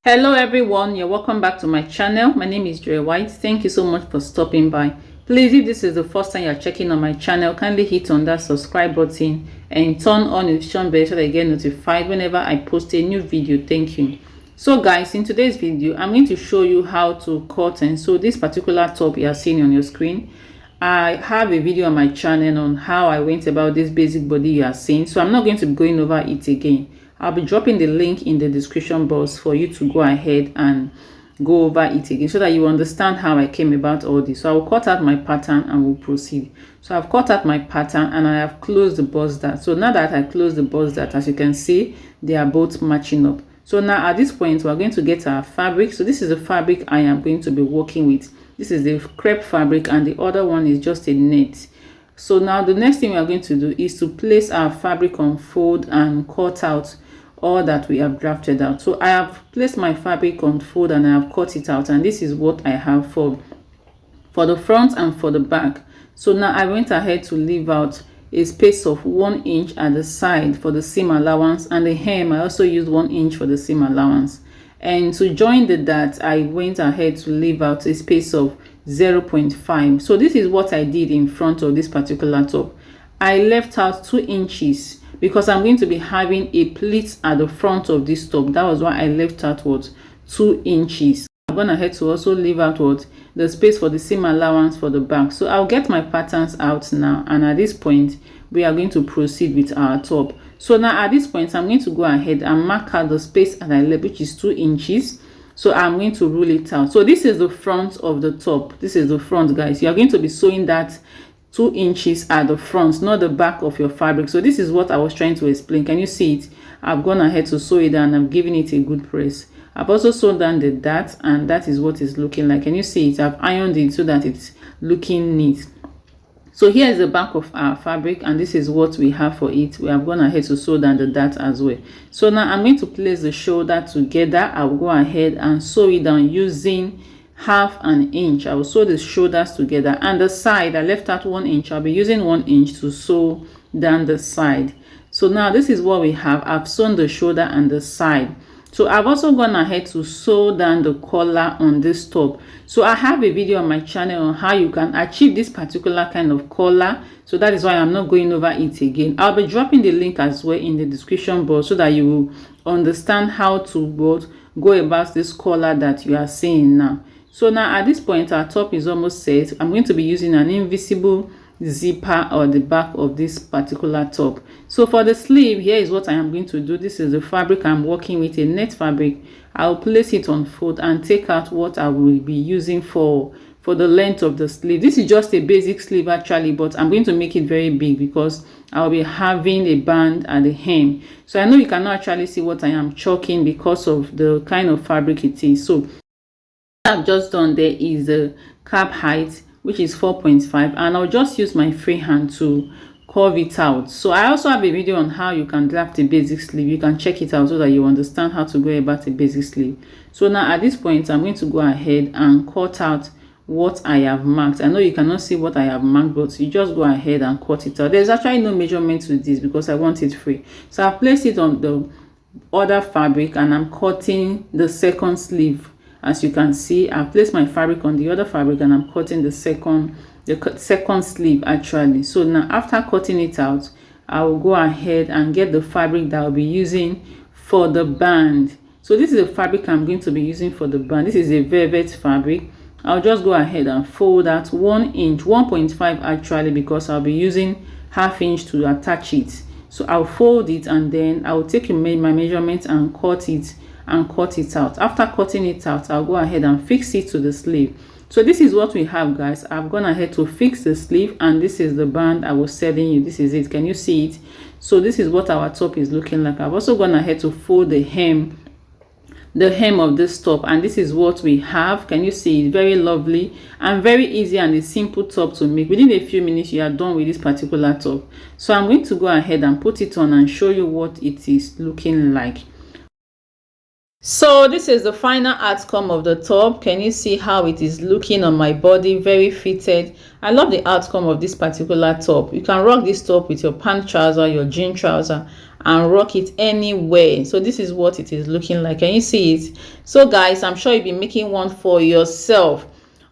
Hello everyone, you're welcome back to my channel. My name is Joy White. Thank you so much for stopping by. Please, if this is the first time you're checking on my channel, kindly hit on that subscribe button and turn on notification bell so that you get notified whenever I post a new video. Thank you. So guys, in today's video I'm going to show you how to cut and sew this particular top you are seeing on your screen. I have a video on my channel on how I went about this basic body you are seeing, so I'm not going to be going over it again. I'll be dropping the link in the description box for you to go ahead and go over it again so that you understand how I came about all this. So I will cut out my pattern and we'll proceed. So I've cut out my pattern and I have closed the bust dart. So now that I closed the bust dart, as you can see, they are both matching up. So now at this point, we're going to get our fabric. So this is the fabric I am going to be working with. This is the crepe fabric and the other one is just a net. So now the next thing we are going to do is to place our fabric on fold and cut out all that we have drafted out. So I have placed my fabric on fold and I have cut it out, and this is what I have for the front and for the back. So now I went ahead to leave out a space of 1 inch at the side for the seam allowance, and the hem I also used 1 inch for the seam allowance. And to join the dart, I went ahead to leave out a space of 0.5. So this is what I did in front of this particular top. I left out 2 inches because I'm going to be having a pleat at the front of this top. That was why I left out 2 inches. I'm going ahead to also leave out the space for the seam allowance for the back. So I'll get my patterns out now, and at this point we are going to proceed with our top. So now at this point I'm going to go ahead and mark out the space that I left, which is 2 inches. So I'm going to rule it out. So this is the front of the top. This is the front, guys. You are going to be sewing that 2 inches at the front, not the back of your fabric. So this is what I was trying to explain. Can you see it? I've gone ahead to sew it down. I'm giving it a good press. I've also sewn down the dart, and that is what it's looking like. Can you see it? I've ironed it so that it's looking neat. So here is the back of our fabric, and this is what we have for it. We have gone ahead to sew down the dart as well. So now I'm going to place the shoulder together. I'll go ahead and sew it down using 1/2 inch. I will sew the shoulders together, and the side I left out 1 inch. I'll be using 1 inch to sew down the side. So now this is what we have. I've sewn the shoulder and the side. So I've also gone ahead to sew down the collar on this top. So I have a video on my channel on how you can achieve this particular kind of collar. So that is why I'm not going over it again. I'll be dropping the link as well in the description box so that you will understand how to go about this collar that you are seeing now. So now at this point our top is almost set. I'm going to be using an invisible zipper or the back of this particular top. So for the sleeve, here is what I am going to do. This is the fabric I'm working with, a net fabric. I'll place it on fold and take out what I will be using for the length of the sleeve. This is just a basic sleeve actually, but I'm going to make it very big because I'll be having a band at the hem. So I know you cannot actually see what I am chalking because of the kind of fabric it is. So what I've just done there is the cap height, which is 4.5, and I'll just use my free hand to curve it out. So I also have a video on how you can draft a basic sleeve. You can check it out so that you understand how to go about a basic sleeve. So now at this point I'm going to go ahead and cut out what I have marked. I know you cannot see what I have marked, but you just go ahead and cut it out. There's actually no measurement to this because I want it free. So I've placed it on the other fabric and I'm cutting the second sleeve. As you can see, I've placed my fabric on the other fabric and I'm cutting the second sleeve actually. So now after cutting it out, I will go ahead and get the fabric that I'll be using for the band. So this is the fabric I'm going to be using for the band. This is a velvet fabric. I'll just go ahead and fold out 1 inch, 1.5 actually, because I'll be using 1/2 inch to attach it. So I'll fold it and then I'll take my measurement and cut it out. After cutting it out, I'll go ahead and fix it to the sleeve. So this is what we have, guys. I've gone ahead to fix the sleeve, and this is the band I was telling you. This is it. Can you see it? So this is what our top is looking like. I've also gone ahead to fold the hem of this top, and this is what we have. Can you see it? Very lovely and very easy and a simple top to make. Within a few minutes you are done with this particular top. So I'm going to go ahead and put it on and show you what it is looking like. So this is the final outcome of the top. Can you see how it is looking on my body? Very fitted. I love the outcome of this particular top. You can rock this top with your pant trouser, your jean trouser, and rock it anywhere. So this is what it is looking like. Can you see it? So guys, I'm sure you'll be making one for yourself.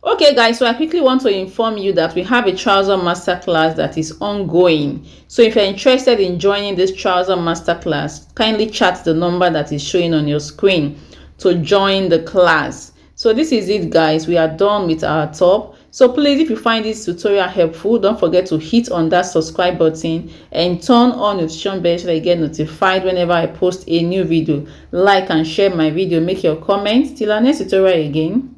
Okay guys, so I quickly want to inform you that we have a trouser masterclass that is ongoing. So if you're interested in joining this trouser masterclass, kindly chat the number that is showing on your screen to join the class. So this is it guys, we are done with our top. So please, if you find this tutorial helpful, don't forget to hit on that subscribe button and turn on notification bell so that you get notified whenever I post a new video. Like and share my video, make your comments. Till our next tutorial again.